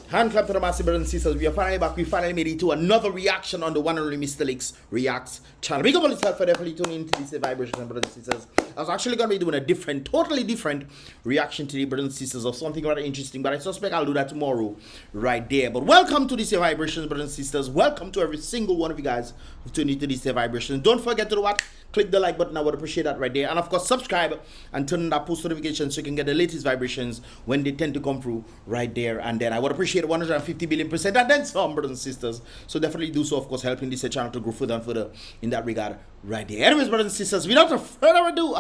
Hand clap to the massive brothers and sisters. We are finally back. We finally made it to another reaction on the one and only Mystelics Reacts channel. Big up on yourself for definitely tuning into this vibration, brothers and sisters. I was actually going to be doing a totally different reaction today, brothers and sisters, of something rather interesting, but I suspect I'll do that tomorrow right there. But welcome to this vibrations, brothers and sisters. Welcome to every single one of you guys who tuned into this vibrations. Don't forget to do what? Click the like button. I would appreciate that right there. And of course, subscribe and turn on that post notification so you can get the latest vibrations when they tend to come through right there. And then I would appreciate 150 billion% and then some, brothers and sisters. So definitely do so, of course, helping this channel to grow further and further in that regard right there. Anyways, brothers and sisters, without further ado,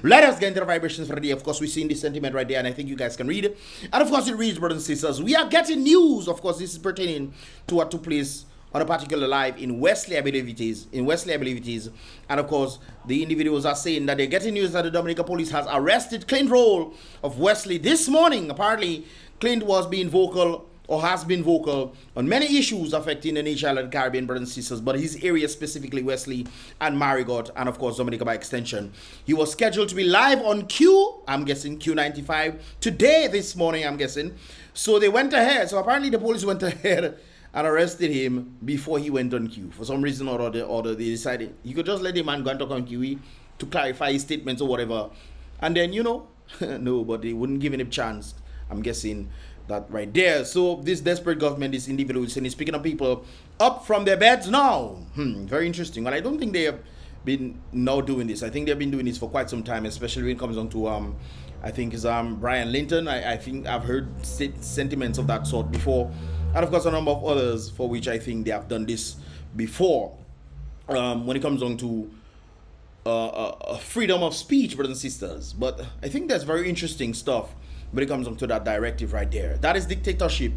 let us get into the vibrations for the day. Of course, we see in this sentiment right there, and I think you guys can read it. And of course, it reads, brothers and sisters, we are getting news. Of course, this is pertaining to what took place on a particular live in Wesley, I believe it is. In Wesley, I believe it is. And of course, the individuals are saying that they're getting news that the Dominica police has arrested Clint Roll of Wesley this morning. Apparently, Clint was being vocal or has been vocal on many issues affecting the nation and Caribbean brothers and sisters, but his area specifically Wesley and Marigot, and of course Dominica by extension. He was scheduled to be live on Q, I'm guessing Q95, today, this morning, I'm guessing. So they went ahead. So apparently the police went ahead and arrested him before he went on Q. For some reason or other, they decided you could just let the man go and talk on QE to clarify his statements or whatever. And then, you know, no, but they wouldn't give him a chance. I'm guessing that right there. So this desperate government, this individual, is picking up people up from their beds now. Very interesting. Well, I don't think they have been now doing this. I think they've been doing this for quite some time, especially when it comes on to I think it's Brian Linton. I think I've heard sentiments of that sort before. And of course, a number of others for which I think they have done this before. When it comes on to freedom of speech, brothers and sisters. But I think that's very interesting stuff when it comes on to that directive right there. That is dictatorship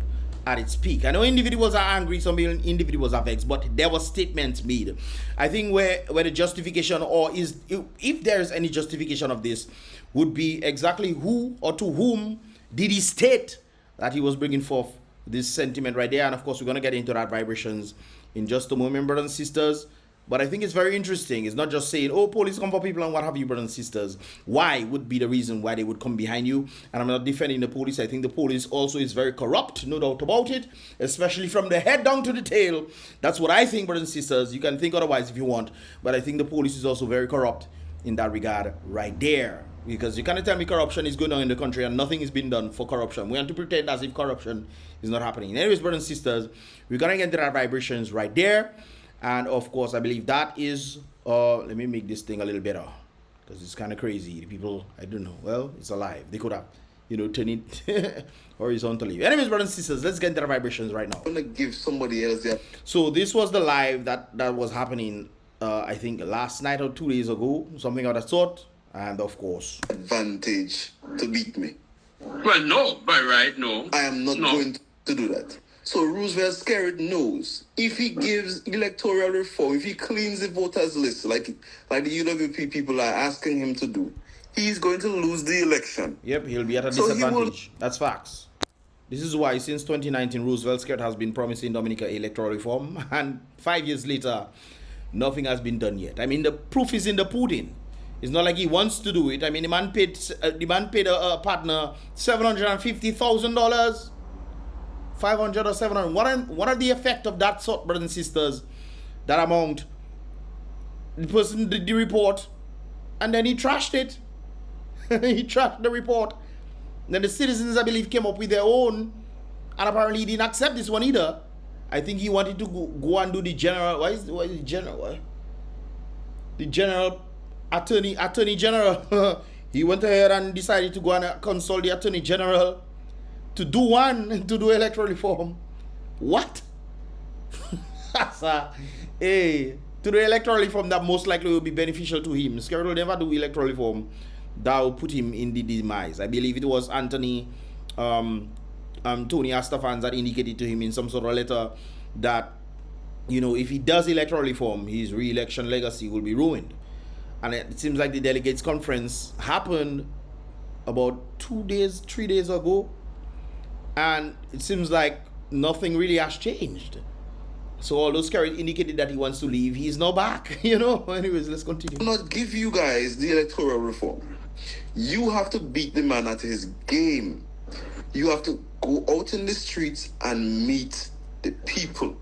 at its peak. I know individuals are angry, some individuals are vexed, but there were statements made. I think where the justification, or if there is any justification of this, would be exactly who or to whom did he state that he was bringing forth this sentiment right there. And of course, we're going to get into that vibrations in just a moment, brothers and sisters. But I think it's very interesting. It's not just saying, oh, police come for people and what have you, brothers and sisters. Why would be the reason why they would come behind you? And I'm not defending the police. I think the police also is very corrupt, no doubt about it, especially from the head down to the tail. That's what I think, brothers and sisters. You can think otherwise if you want. But I think the police is also very corrupt in that regard right there. Because you can't tell me corruption is going on in the country and nothing is being done for corruption. We want to pretend as if corruption is not happening. Anyways, brothers and sisters, we're going to get into that vibrations right there. And of course, I believe that is, let me make this thing a little better. Because it's kind of crazy. The people, I don't know. Well, it's alive. They could have, you know, turn it horizontally. Anyways, brothers and sisters, let's get into the vibrations right now. I'm going to give somebody else that. So this was the live that was happening, I think, last night or 2 days ago. Something of that sort. And of course, advantage to beat me. Well, no, by right, no. I am not going to do that. So Roosevelt SKERRIT knows if he gives electoral reform, if he cleans the voters list like the UWP people are asking him to do, he's going to lose the election. Yep, he'll be at a disadvantage. That's facts. This is why since 2019, Roosevelt SKERRIT has been promising Dominica electoral reform, and 5 years later, nothing has been done yet. I mean, the proof is in the pudding. It's not like he wants to do it. I mean, the man paid a partner $750,000, 500 or 700. What are the effect of that sort, brothers and sisters? That amount. The person did the report, and then he trashed it. He trashed the report. Then the citizens, I believe, came up with their own, and apparently he didn't accept this one either. I think he wanted to go and do the general. Why is the general? Why? The general. Attorney General. He went ahead and decided to go and consult the Attorney General to do electoral reform. What? Hey, to do electoral reform that most likely will be beneficial to him. SKERRIT will never do electoral reform that will put him in the demise. I believe it was Tony Astafans that indicated to him in some sort of letter that, you know, if he does electoral reform, his re-election legacy will be ruined. And it seems like the delegates conference happened about 3 days ago. And it seems like nothing really has changed. So although SKERRIT indicated that he wants to leave, he's now back, you know. Anyways, let's continue. I will not give you guys the electoral reform. You have to beat the man at his game. You have to go out in the streets and meet the people.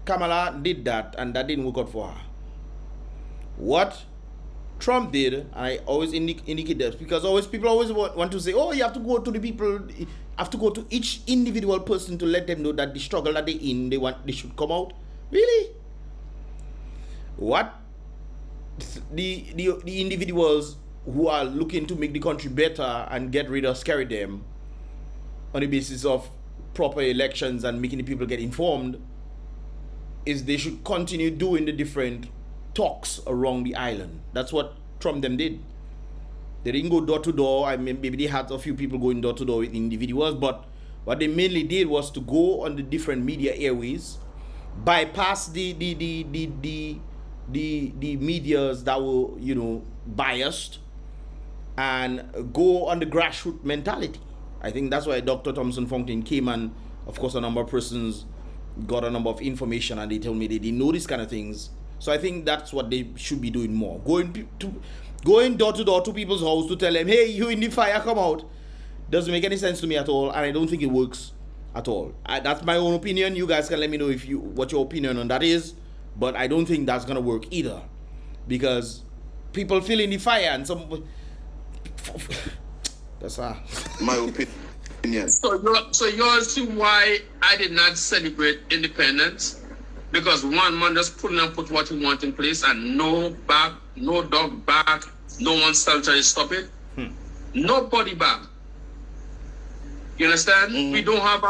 Kamala did that, and that didn't work out for her. What Trump did, and I always indicate that, because people always want to say, oh, you have to go to the people, you have to go to each individual person to let them know that the struggle that they're in, they should come out. Really? What the individuals who are looking to make the country better and get rid of SKERRIT them on the basis of proper elections and making the people get informed, is they should continue doing the different talks around the island. That's what Trump them did. They didn't go door to door. I mean, maybe they had a few people going door to door with individuals, but what they mainly did was to go on the different media airways, bypass the medias that were, you know, biased, and go on the grassroots mentality. I think that's why Dr. Thompson Fountain came, and of course a number of persons got a number of information, and they told me they didn't know these kind of things. So I think that's what they should be doing more. Going door to door to people's house to tell them, hey, you in the fire, come out. Doesn't make any sense to me at all, and I don't think it works at all. That's my own opinion. You guys can let me know what your opinion on that is, but I don't think that's gonna work either, because people feel in the fire, and some that's my opinion. So you see why I did not celebrate independence? Because one man just put what he want in place, and no back, no dog back, no one still try to stop it. Nobody back. You understand? We don't have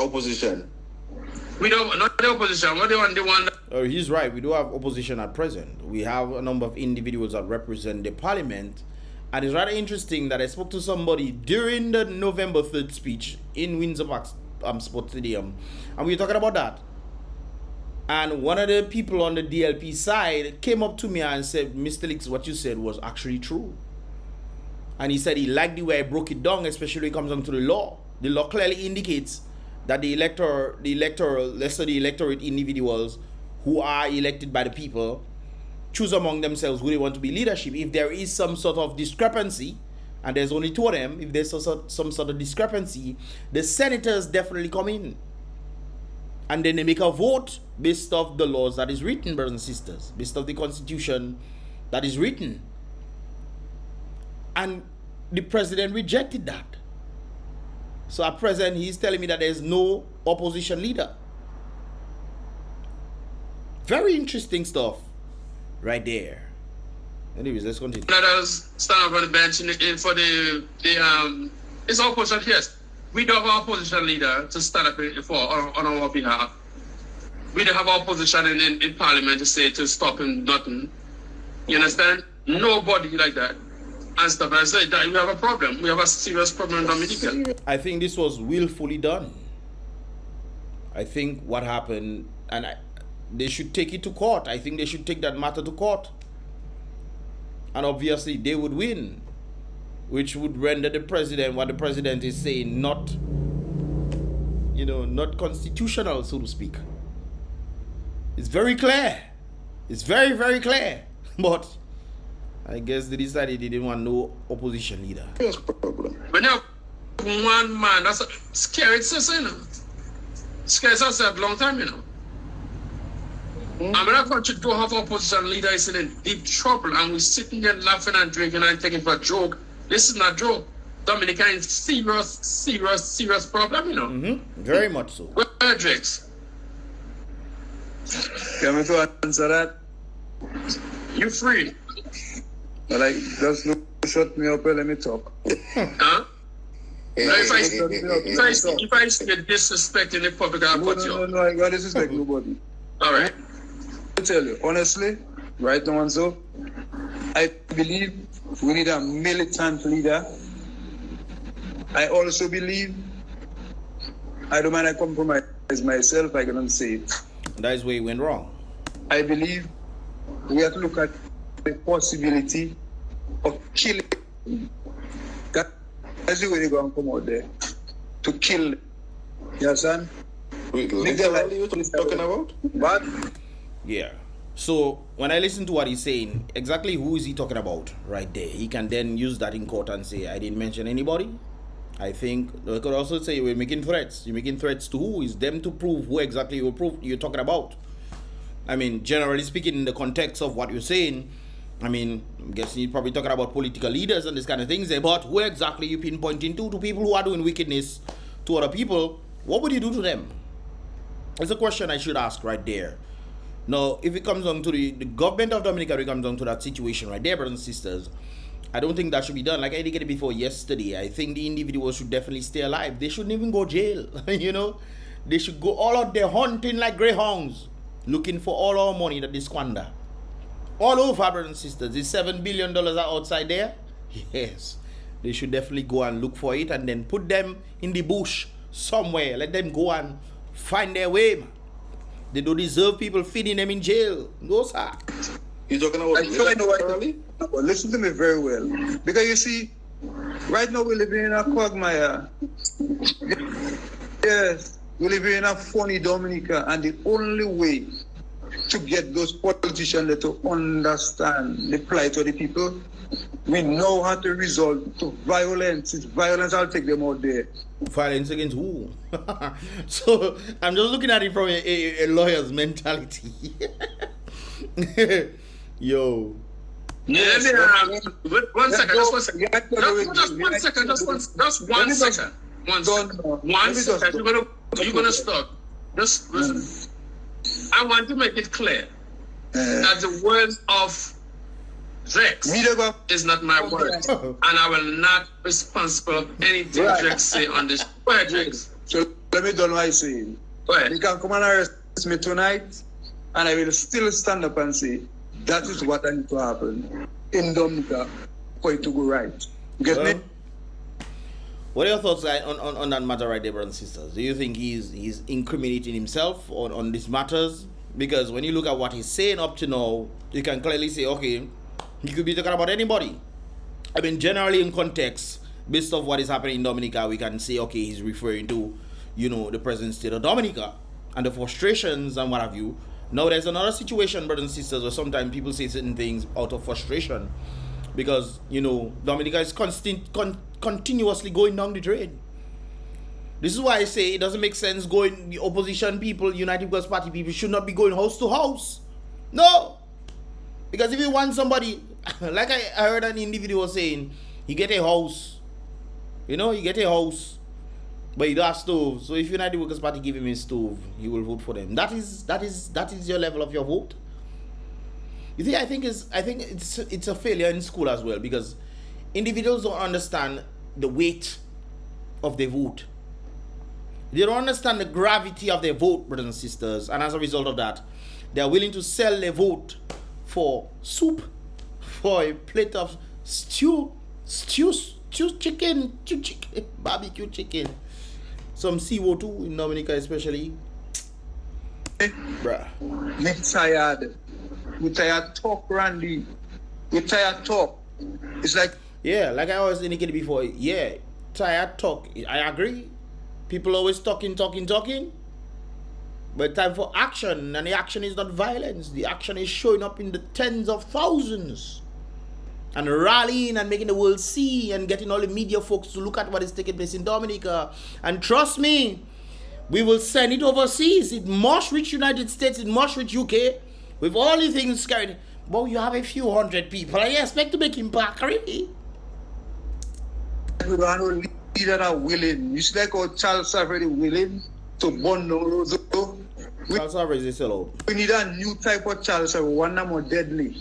opposition. We don't, not the opposition. What they want. Oh, he's right. We do have opposition at present. We have a number of individuals that represent the parliament. And it's rather interesting that I spoke to somebody during the November 3rd speech in Windsor Park Sports Stadium, and we were talking about that. And one of the people on the DLP side came up to me and said, Mystelics, what you said was actually true. And he said he liked the way I broke it down, especially when it comes down to the law. The law clearly indicates that the electorate individuals who are elected by the people choose among themselves who they want to be leadership. If there is some sort of discrepancy, and there's only two of them, if there's some sort of discrepancy, the senators definitely come in. And then they make a vote based off the laws that is written, brothers and sisters, based off the constitution that is written. And the president rejected that. So at present, he's telling me that there's no opposition leader. Very interesting stuff right there. Anyways, let's continue. Let us stand up on the bench for the it's opposition. Yes, we don't have an opposition leader to stand up on our behalf. We don't have opposition in parliament to say to stop him nothing. You understand? Nobody like that. And stuff. I say that we have a problem. We have a serious problem in Dominica. I think this was willfully done. I think what happened, and they should take it to court. I think they should take that matter to court. And obviously they would win, which would render the president, what the president is saying, not, you know, not constitutional, so to speak. It's very clear. It's very, very clear. But I guess they decided they didn't want no opposition leader. Here's the problem. But now, one man, that's a scary system, you know. Scary system a long time, you know. I mean, our country don't have opposition leader is in deep trouble, and we're sitting there laughing and drinking and taking for a joke. This is not a joke. Dominica is serious problem, you know. Very much so. Where are drinks? Can we to answer that? You free. But like, just no shut me up and let me talk. Huh? If I see a disrespect in the public, I'll put you. No, I got disrespect nobody. All right. I tell you, honestly, right now and so, I believe we need a militant leader. I also believe I don't mind I compromise myself, I cannot say it. That is where you went wrong. I believe we have to look at the possibility of killing. That's the way they're going to come out there. To kill. You understand? Wait, literally what you're talking about? What? Yeah. So when I listen to what he's saying, exactly who is he talking about right there? He can then use that in court and say, I didn't mention anybody. I think they could also say we're making threats. You're making threats to who? Is them to prove who exactly you're talking about. I mean, generally speaking, in the context of what you're saying, I mean, I'm guessing you're probably talking about political leaders and this kind of things. But who exactly you pinpointing to people who are doing wickedness to other people? What would you do to them? That's a question I should ask right there. Now, if it comes down to the government of Dominica, it comes down to that situation right there, brothers and sisters, I don't think that should be done. Like I indicated before yesterday, I think the individuals should definitely stay alive. They shouldn't even go jail, you know. They should go all out there hunting like greyhounds, looking for all our money that they squander. All over, brothers and sisters. The $7 billion are outside there. Yes. They should definitely go and look for it and then put them in the bush somewhere. Let them go and find their way, man. They don't deserve people feeding them in jail. No, sir. You talking about I know what. Listen to me very well. Because you see, right now we're living in a quagmire. Yes, we're living in a funny Dominica, and the only way to get those politicians to understand the plight of the people, we know how to resort to violence. It's violence, I'll take them out there. Violence against who? So I'm just looking at it from a lawyer's mentality. Yo. Yeah, one second, just one second. Just one second. You're gonna stop. Just listen. I want to make it clear that the words of Drex is not my words, and I will not be responsible for anything Drex say on this. Go ahead, Drex. So let me do what I say. Go ahead. You can come and arrest me tonight, and I will still stand up and say, that is what I need to happen in Dominica for it to go right. You get me? What are your thoughts on that matter right there, brothers and sisters? Do you think he's incriminating himself on these matters? Because when you look at what he's saying up to now, you can clearly say, okay, he could be talking about anybody. I mean, generally in context, based off what is happening in Dominica, we can say, okay, he's referring to, you know, the present state of Dominica and the frustrations and what have you. Now, there's another situation, brothers and sisters, where sometimes people say certain things out of frustration because, you know, Dominica is continuously going down the drain. This is why I say it doesn't make sense going, the opposition people, United People's Party people should not be going house to house. No. Because if you want somebody, like I heard an individual saying, you get a house, you know, you get a house, but you don't have stove. So if United Workers Party give him a stove, he will vote for them. That is your level of your vote. You see, I think it's a failure in school as well, because individuals don't understand the weight of their vote. They don't understand the gravity of their vote, brothers and sisters, and as a result of that, they are willing to sell their vote for soup, for a plate of stew chicken, barbecue chicken, some CO2 in Dominica especially. Bruh. We're tired. We're tired talk, Randy. We're tired talk. It's like... Yeah, like I always indicated before, yeah, tired talk. I agree. People always talking. But time for action, and the action is not violence. The action is showing up in the tens of thousands. And rallying and making the world see and getting all the media folks to look at what is taking place in Dominica. And trust me, we will send it overseas. It must reach United States, it must reach UK. With all the things carried. But you have a few hundred people. I expect to make impact, really. We don't know leaders that are willing. You see like how Charles Savary willing to burn the roads. Charles Savary is still out. We need a new type of Charles Savary, one that more deadly.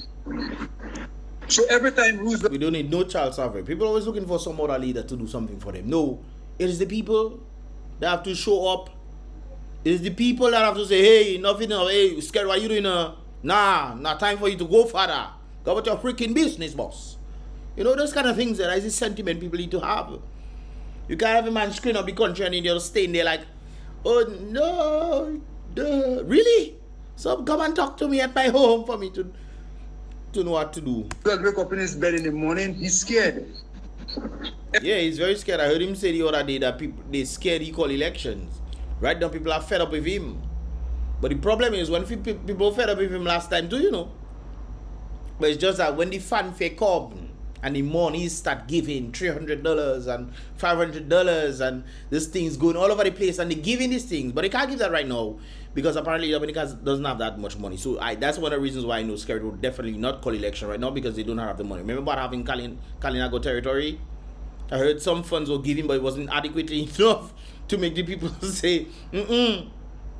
So every time we don't need no Charles Savary. People are always looking for some other leader to do something for them. No, it is the people that have to show up. It is the people that have to say, hey, nothing, hey, Scared, what are you doing? Nah, not time for you to go further. Go about your freaking business, boss. You know, those kind of things that is the sentiment people need to have. You can't have a man screen up the country and you're staying there like, oh no, really? So come and talk to me at my home for me to know what to do. He wake up in his bed in the morning, he's scared. Yeah, he's very scared. I heard him say the other day that people, they're scared he call elections. Right now people are fed up with him. But the problem is when people fed up with him last time too, you know. But it's just that when the fanfare come and the money start giving $300 and $500 and this thing's going all over the place and they're giving these things, but they can't give that right now because apparently Dominica doesn't have that much money. So that's one of the reasons why I know SKERRIT will definitely not call election right now because they don't have the money. Remember about having Kalinago territory? I heard some funds were given, but it wasn't adequately enough to make the people say,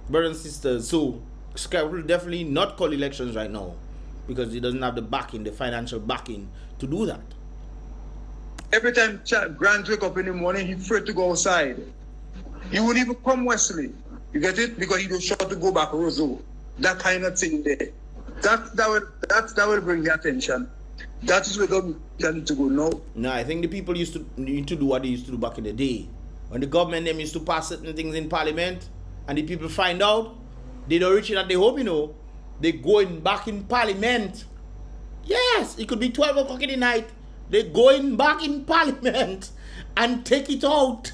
brothers and sisters. So SKERRIT will definitely not call elections right now because he doesn't have the backing, the financial backing to do that. Every time Grant wake up in the morning, he's afraid to go outside. He won't even come Wesley. You get it? Because he was sure to go back Roseau. That kind of thing there. That will bring the attention. That is where government need to go now. No, I think the people need to do what they used to do back in the day. When the government them used to pass certain things in parliament and the people find out, they don't reach it at the home, you know. They going back in parliament. Yes, it could be 12 o'clock in the night. They're going back in parliament and take it out.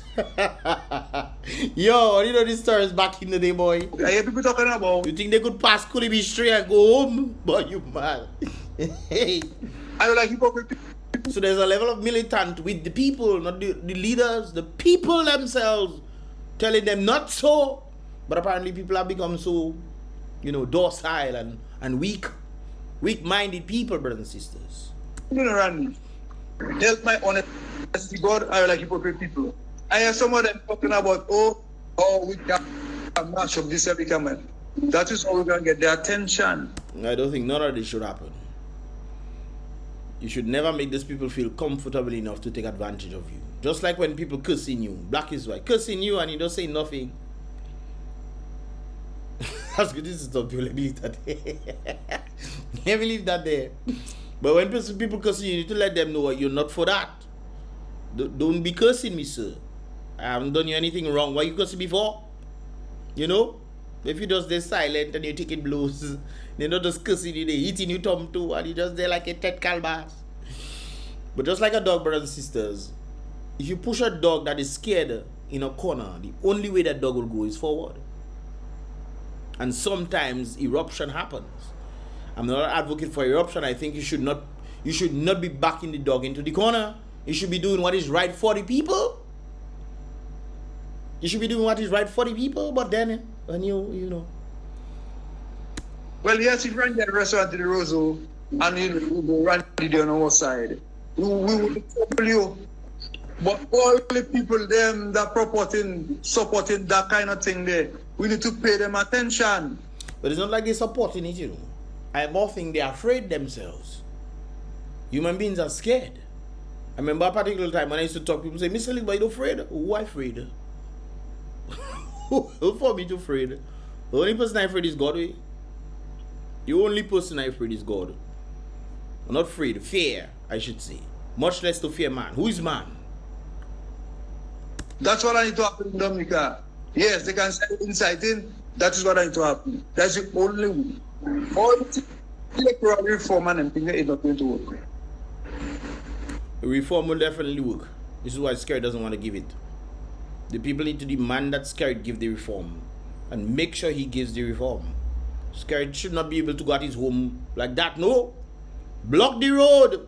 Yo, you know this story is back in the day, boy. I hear people talking about. You think they could pass Kulibi straight and go home? But you mad. Hey. I don't like hypocrite. So there's a level of militant with the people, not the leaders, the people themselves, telling them not so. But apparently people have become so, you know, docile and weak-minded people, brothers and sisters. You know, Randy, help my honesty, God, I like hypocrite people. I hear some of them talking about, we can mash up this every comment. That is how we're going to get their attention. I don't think none of this should happen. You should never make these people feel comfortable enough to take advantage of you. Just like when people cursing you, black is white, cursing you and you don't say nothing. That's good. This is not people leave that there. Never leave that there. But when people cursing you, you need to let them know you're not for that. Don't be cursing me, sir. I haven't done you anything wrong. Why you cursing me for? You know? If you just stay silent and you take it blows, they're not just cursing you, they're hitting you thumb too, and you just there like a Ted Calbas. But just like a dog, brothers and sisters, if you push a dog that is scared in a corner, the only way that dog will go is forward. And sometimes eruption happens. I'm not an advocate for eruption. I think you should not be backing the dog into the corner. You should be doing what is right for the people. You should be doing what is right for the people, but then when you know. Well, yes, if you run that restaurant to the Roseau and you go run it on our side, we will trouble you. But all the people them that supporting that kind of thing there, we need to pay them attention. But it's not like they're supporting it, you know. I more think they're afraid themselves. Human beings are scared. I remember a particular time when I used to talk, people say, Mystelics, but you don't afraid? Who I afraid? Who for me to afraid? The only person I afraid is God. The only person I afraid is God. I'm not afraid. Fear, I should say. Much less to fear man. Who is man? That's what I need to happen in Dominica. Yes, they can say inciting. That is what I need to happen. That's the only way. All the electoral reform and everything is not going to work. Reform will definitely work. This is why SKERRIT doesn't want to give it. The people need to demand that SKERRIT give the reform and make sure he gives the reform. SKERRIT should not be able to go at his home like that. No. Block the road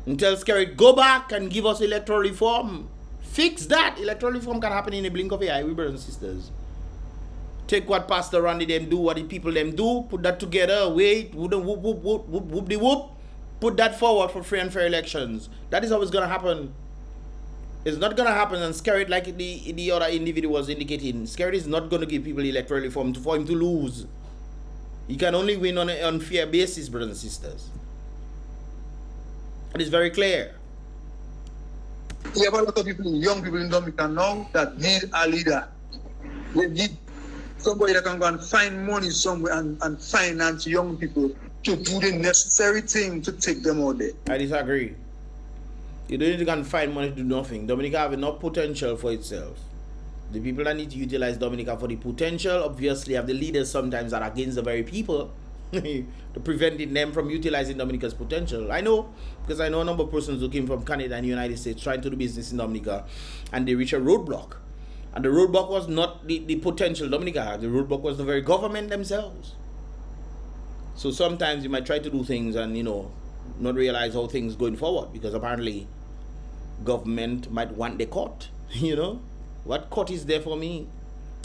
and tell SKERRIT, go back and give us electoral reform. Fix that. Electoral reform can happen in a blink of an eye, brothers and sisters. Take what Pastor Randy them do, what the people them do, put that together, wait, whoop, the whoop, put that forward for free and fair elections. That is how it's going to happen. It's not going to happen, and SKERRIT, like the other individual was indicating, SKERRIT is not going to give people electoral reform for him to lose. He can only win on an unfair basis, brothers and sisters. It is very clear. We have a lot of people, young people in Dominica now that need a leader. They need somebody that can go and find money somewhere and finance young people to do the necessary thing to take them out there. I disagree. You don't need to go and find money to do nothing. Dominica have enough potential for itself. The people that need to utilize Dominica for the potential obviously have the leaders sometimes that are against the very people to preventing them from utilizing Dominica's potential. I know, because I know a number of persons who came from Canada and the United States trying to do business in Dominica and they reach a roadblock. And the roadblock was not the potential Dominica had. The roadblock was the very government themselves. So sometimes you might try to do things and, you know, not realize how things going forward, because apparently government might want the court. You know, what court is there for me?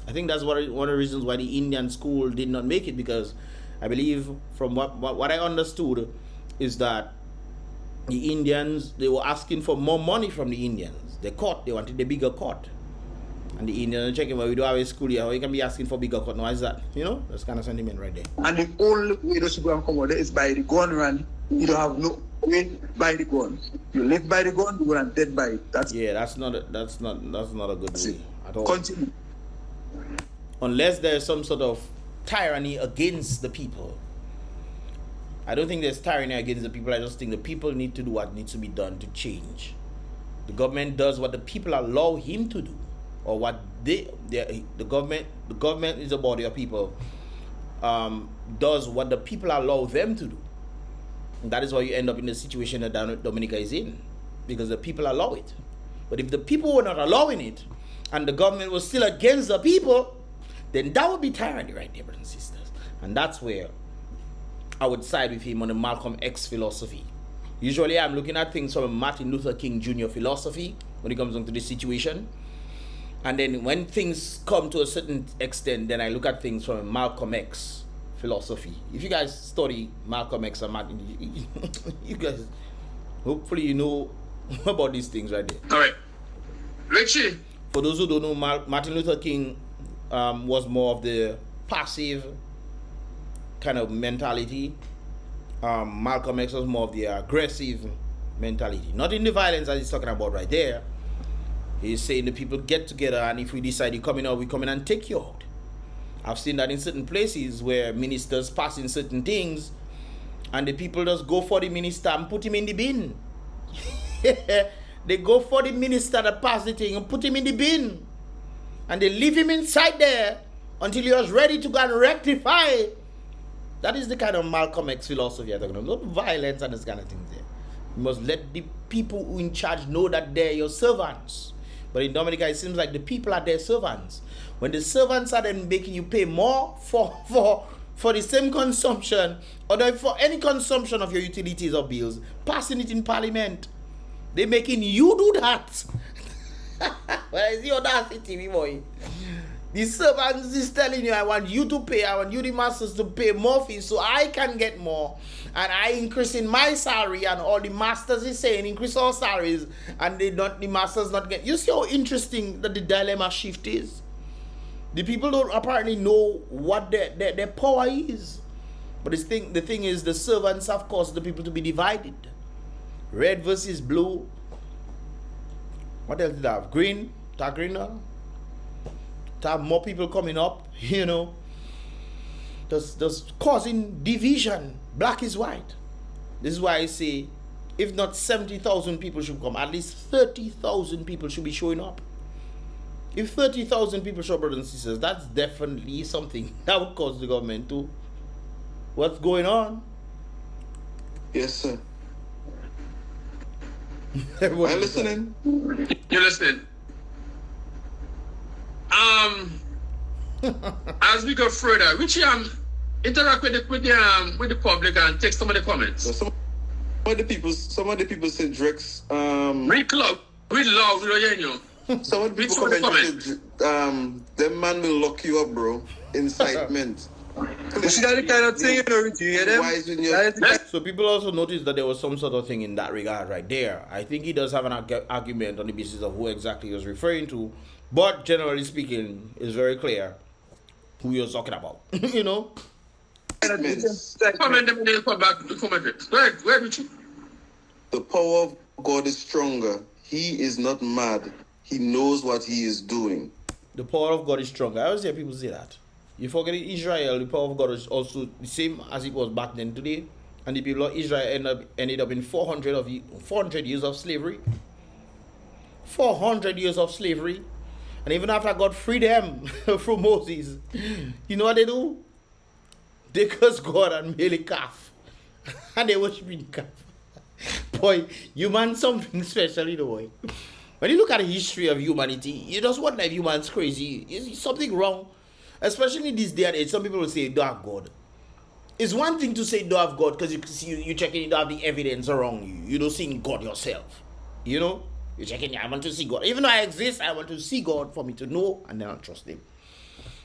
I think that's one of the reasons why the Indian school did not make it, because I believe from what I understood is that the Indians, they were asking for more money from the Indians. The court, they wanted the bigger court. And the Indians are checking, well, we don't have a school here, how you can be asking for bigger court? Why is that? You know, that's kind of sentiment right there. And the only way those people can come out there is by the gun run. You don't have no way by the gun. You live by the gun, you are dead by it. That's not a good way at all. Continue. Unless there's some sort of tyranny against the people. I don't think there's tyranny against the people. I just think the people need to do what needs to be done to change. The government does what the people allow him to do, or what the government is a body of people, does what the people allow them to do. And that is why you end up in the situation that Dominica is in, because the people allow it. But if the people were not allowing it, and the government was still against the people, then that would be tyranny right there, brothers and sisters. And that's where I would side with him on the Malcolm X philosophy. Usually I'm looking at things from a Martin Luther King Jr. philosophy when it comes onto this situation. And then when things come to a certain extent, then I look at things from a Malcolm X philosophy. If you guys study Malcolm X and Martin, you guys, hopefully you know about these things right there. All right. Richie. For those who don't know, Martin Luther King was more of the passive kind of mentality. Malcolm X was more of the aggressive mentality. Not in the violence that he's talking about right there. He's saying the people get together, and if we decide you're coming out, we come in and take you out. I've seen that in certain places where ministers passing certain things, and the people just go for the minister and put him in the bin. They go for the minister that passed the thing and put him in the bin. And they leave him inside there until he was ready to go and rectify. That is the kind of Malcolm X philosophy I'm talking about. Not violence and this kind of things there. You must let the people who in charge know that they're your servants. But in Dominica, it seems like the people are their servants. When the servants are then making you pay more for the same consumption, or for any consumption of your utilities or bills, passing it in parliament, they're making you do that. Where is the audacity, boy? The servants is telling you, I want you to pay, I want you the masters to pay more fees so I can get more, and I increase in my salary, and all the masters is saying increase our salaries, and the masters not get. You see how interesting that the dilemma shift is? The people don't apparently know what their power is. But the thing is, the servants have caused the people to be divided. Red versus blue. What else did I have? Green? Dark green now? To have more people coming up, you know. Just causing division. Black is white. This is why I say, if not 70,000 people should come, at least 30,000 people should be showing up. If 30,000 people show up, brothers and sisters, that's definitely something that would cause the government to. What's going on? Yes, sir. I'm listening. You're listening. As we go further, Richie, interact with the public and take some of the comments. So some of the people said Drex. Read loud, we don't hear you. Some of the people commented, them man will lock you up, bro. Incitement. You see that kind of thing, you know, Richie, you hear them? So people also noticed that there was some sort of thing in that regard right there. I think he does have an argument on the basis of who exactly he was referring to, but generally speaking, it's very clear who he was talking about. You know? Comment them and they'll come back to comment it. Go ahead, Richie. The power of God is stronger. He is not mad. He knows what he is doing. The power of God is stronger. I always hear people say that. You forget in Israel, the power of God is also the same as it was back then today. And the people of Israel ended up in 400 years of slavery. 400 years of slavery. And even after God freed them from Moses, you know what they do? They curse God and made a calf. And they worship the calf. Boy, you man something special, you know, boy. When you look at the history of humanity, you just wonder if human's crazy. Is something wrong? Especially in this day and age, some people will say, don't have God. It's one thing to say don't have God because you checking, you don't have the evidence around you. You don't see God yourself. You know? You're checking, I want to see God. Even though I exist, I want to see God for me to know and then I'll trust Him.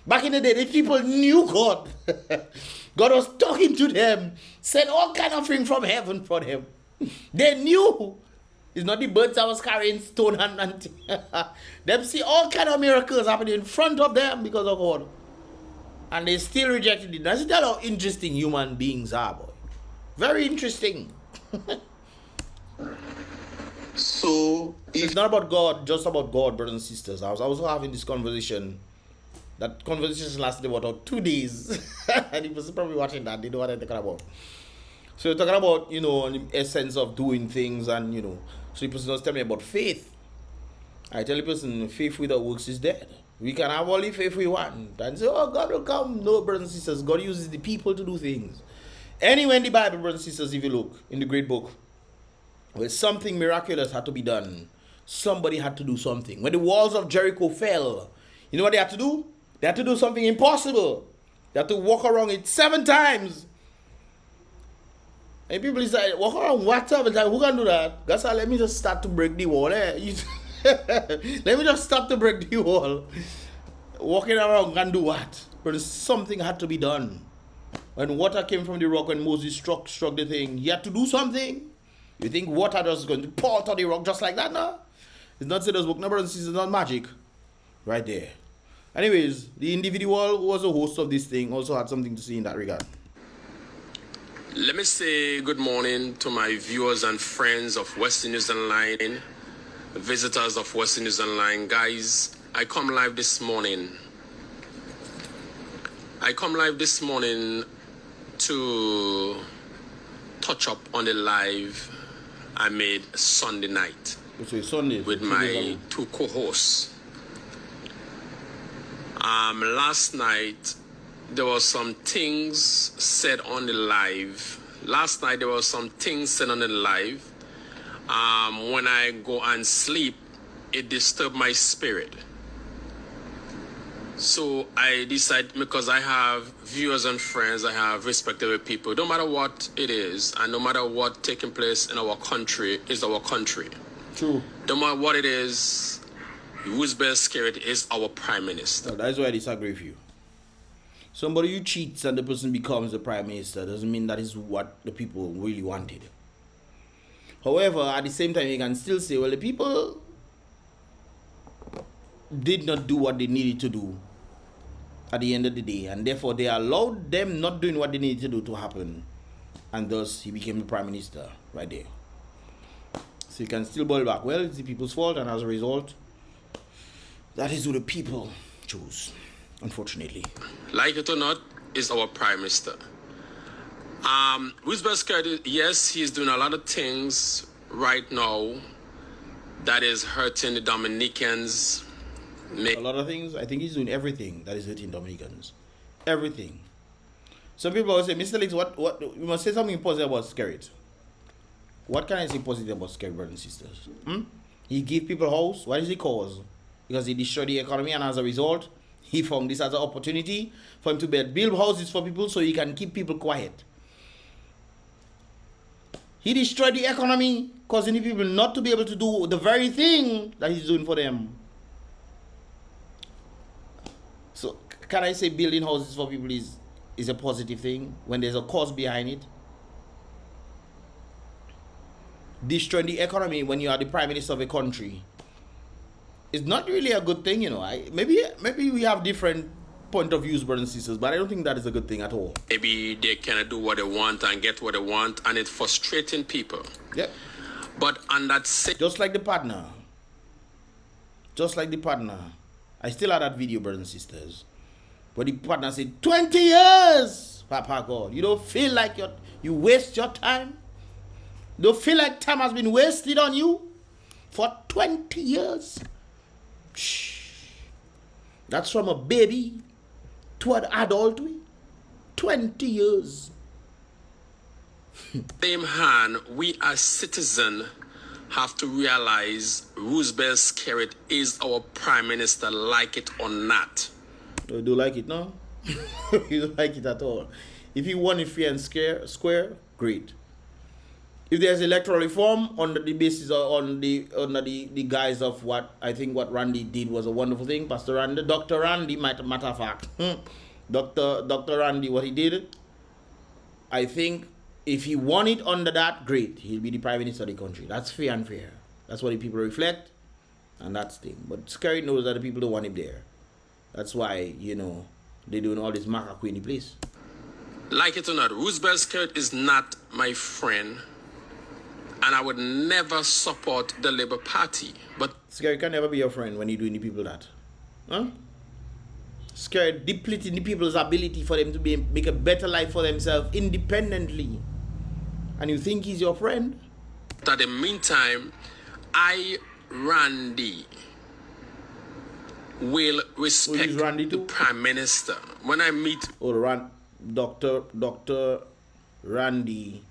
Back in the day, the people knew God. God was talking to them, said all kind of things from heaven for them. They knew. It's not the birds that was carrying stone and them see all kind of miracles happening in front of them because of God. And they still rejected it. That's how interesting human beings are, boy. Very interesting. So It's not about God, just about God, brothers and sisters. I was also having this conversation. That conversation lasted about 2 days. And the person probably watching that, they know what I'm talking about. So you're talking about, you know, the essence of doing things and, you know. So the person was telling me about faith. I tell the person, faith without works is dead. We can have all the faith we want. And say, oh, God will come. No, brothers and sisters, God uses the people to do things. Anyway, in the Bible, brothers and sisters, if you look, in the great book, where something miraculous had to be done, somebody had to do something. When the walls of Jericho fell, you know what they had to do? They had to do something impossible. They had to walk around it 7 times. And people say, walk around what 7 times? Who can do that? God said, let me just start to break the wall. Let me just start to break the wall. Walking around can do what? But something had to be done. When water came from the rock, when Moses struck the thing, he had to do something. You think water just going to pour out of the rock just like that? No. It's not Sailor's book. No, brothers and sisters, it's not magic. Right there. Anyways, the individual who was a host of this thing also had something to say in that regard. Let me say good morning to my viewers and friends of Western News Online, visitors of Western News Online. Guys, I come live this morning to touch up on the live I made Sunday night with my 2 co-hosts. Last night there were some things said on the live. When I go and sleep, it disturbed my spirit. So I decided, because I have viewers and friends, I have respectable people, no matter what it is, and no matter what taking place in our country is our country. True. No matter what it is, SKERRIT is our prime minister. No, that's why I disagree with you. Somebody who cheats and the person becomes the prime minister doesn't mean that is what the people really wanted. However, at the same time, you can still say, well, the people did not do what they needed to do at the end of the day, and therefore they allowed them not doing what they needed to do to happen, and thus he became the prime minister right there. So you can still boil back, well, it's the people's fault, and as a result, that is who the people choose, unfortunately. Like it or not, is our prime minister. SKERRIT, yes, he's doing a lot of things right now that is hurting the Dominicans. A lot of things. I think he's doing everything that is hurting Dominicans. Everything. Some people will say, Mystelics, what you must say something positive about SKERRIT. What can I say positive about SKERRIT, brothers and sisters? He give people house. What is the cause? Because he destroyed the economy, and as a result, he found this as an opportunity for him to build houses for people so he can keep people quiet. He destroyed the economy, causing the people not to be able to do the very thing that he's doing for them. So, can I say building houses for people is a positive thing when there's a cause behind it? Destroying the economy when you are the prime minister of a country is not really a good thing, you know. Maybe we have different point of views, brothers and sisters, but I don't think that is a good thing at all. Maybe they cannot do what they want and get what they want, and it's frustrating people. Yep. But on that just like the partner. I still have that video, brothers and sisters. But the partner said, 20 years! Papa God, you don't feel like you waste your time? You don't feel like time has been wasted on you? For 20 years? Shh. That's from a baby to an adulthood. 20 years. Same hand, we as citizens have to realize Roosevelt SKERRIT is our Prime Minister, like it or not. You do like it, no? You don't like it at all. If you want it fair and square, great. If there's electoral reform under the basis of, under the guise of what I think what Randy did was a wonderful thing. Pastor Randy, Dr. Randy, matter of fact, Dr. Randy, what he did, I think if he won it under that, great. He'll be the Prime Minister of the country. That's fair and fair. That's what the people reflect, and that's the thing. But SKERRIT knows that the people don't want him there. That's why, you know, they're doing all this macaque in the place. Like it or not, Roosevelt SKERRIT is not my friend, and I would never support the Labour Party. But SKERRIT can never be your friend when you're doing the people that. Huh? SKERRIT depleting the people's ability for them to make a better life for themselves independently. And you think he's your friend? at the meantime, Randy, will respect the Prime Minister. When I meet... Oh, Dr. Randy...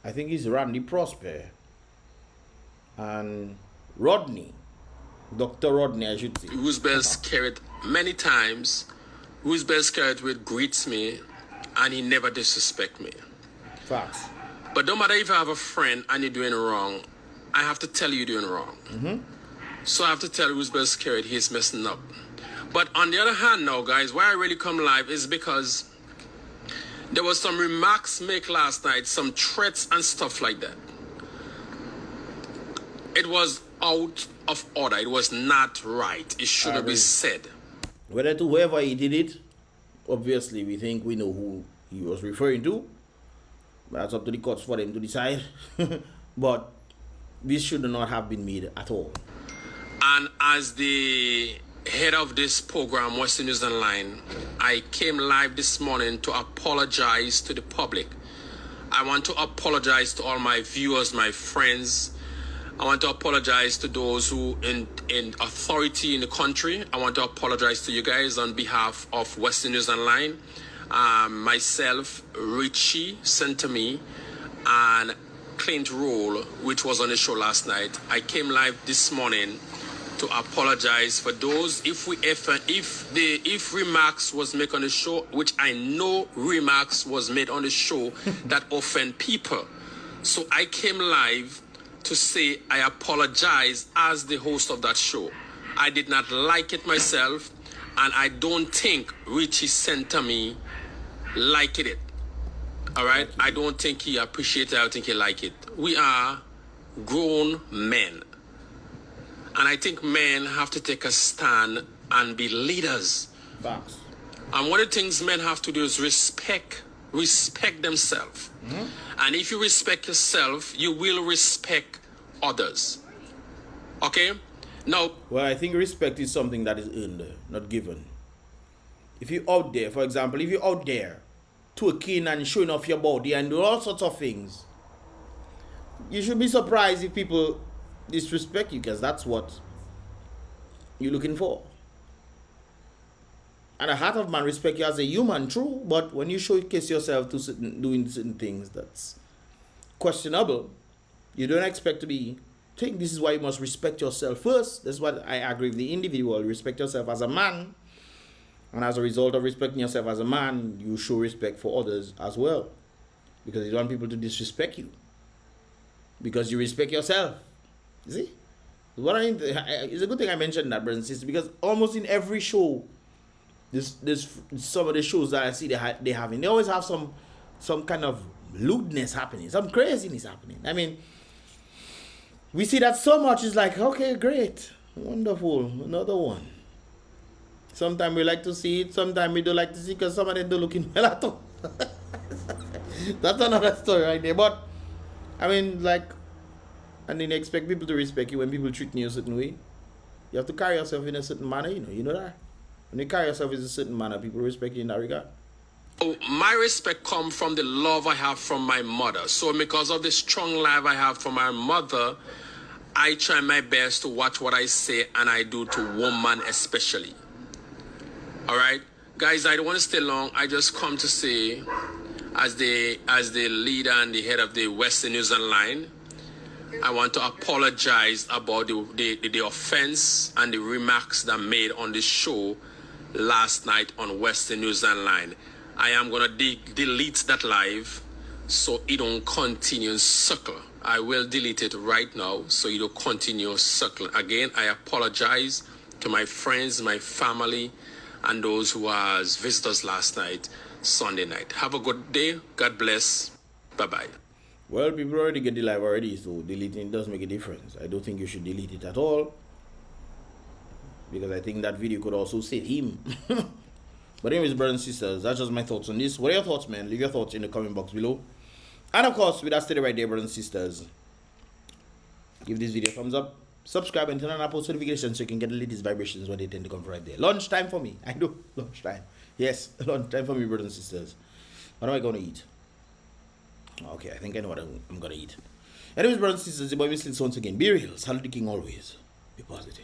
I think he's Randy Prosper. And Rodney. Dr. Rodney, I should say. Roosevelt SKERRIT many times. Roosevelt SKERRIT will greet me and he never disrespect me. Facts. But no matter if I have a friend and you're doing wrong, I have to tell you you're doing wrong. So I have to tell Roosevelt SKERRIT he's messing up. But on the other hand now, guys, why I really come live is because there was some remarks made last night, some threats and stuff like that. It was out of order. It was not right. It shouldn't be said. Whether to whoever he did it, obviously we think we know who he was referring to. That's up to the courts for them to decide. But this should not have been made at all. And as the head of this program, Western News Online, I came live this morning to apologize to the public. I want to apologize to all my viewers, my friends. I want to apologize to those who in authority in the country. I want to apologize to you guys on behalf of Western News Online. Myself, Richie Sentami, and Clint Roll, which was on the show last night. I came live this morning to apologize for those if remarks was made on the show, which I know remarks was made on the show that offend people. So I came live to say I apologize as the host of that show. I did not like it myself, and I don't think Richie Sentami liked it. All right? I don't think he appreciated it. I don't think he liked it. We are grown men. And I think men have to take a stand and be leaders. Facts. And one of the things men have to do is respect themselves. And if you respect yourself, you will respect others. Okay? Now, well, I think respect is something that is earned, not given. If you're out there, for example, if you're out there twerking and showing off your body and doing all sorts of things, you should be surprised if people disrespect you, because that's what you're looking for. And the heart of man respect you as a human, true, but when you showcase yourself to doing certain things that's questionable, you don't expect to be. I think this is why you must respect yourself first. That's what I agree with the individual. Respect yourself as a man, and as a result of respecting yourself as a man, you show respect for others as well, because you don't want people to disrespect you because you respect yourself. You see, what I mean, it's a good thing I mentioned that, brothers and sisters, because almost in every show, this some of the shows that I see they having, they always have some kind of lewdness happening, some craziness happening. I mean, we see that so much. It's like, okay, great, wonderful, another one. Sometimes we like to see it, sometimes we don't like to see it, because some of them don't look in well at all. That's another story right there. But I mean, like, and then expect people to respect you when people treat you a certain way. You have to carry yourself in a certain manner, you know that. When you carry yourself in a certain manner, people respect you in that regard. my respect comes from the love I have from my mother. So because of the strong love I have for my mother, I try my best to watch what I say and I do to women especially. All right? Guys, I don't want to stay long. I just come to say as the leader and the head of the Western News Online, I want to apologize about the offense and the remarks that made on the show last night on Western News Online. I am gonna delete that live so it don't continue circle. I will delete it right now so it don't continue circle. Again, I apologize to my friends, my family, and those who was visitors last night, Sunday night. Have a good day. God bless. Bye-bye. Well, people already get the live already, so deleting does make a difference. I don't think you should delete it at all, because I think that video could also save him. But anyways, brothers and sisters, that's just my thoughts on this. What are your thoughts, man? Leave your thoughts in the comment box below. And of course, with that steady right there, brothers and sisters, give this video a thumbs up, subscribe, and turn on our post notifications so you can get the latest vibrations when they tend to come right there. Lunchtime for me. I know, lunchtime. Yes, lunchtime for me, brothers and sisters. What am I going to eat? Okay, I think I know what I'm going to eat. Anyways, brothers and sisters, the boy Mystelics once again. Be real, salute the king always. Be positive.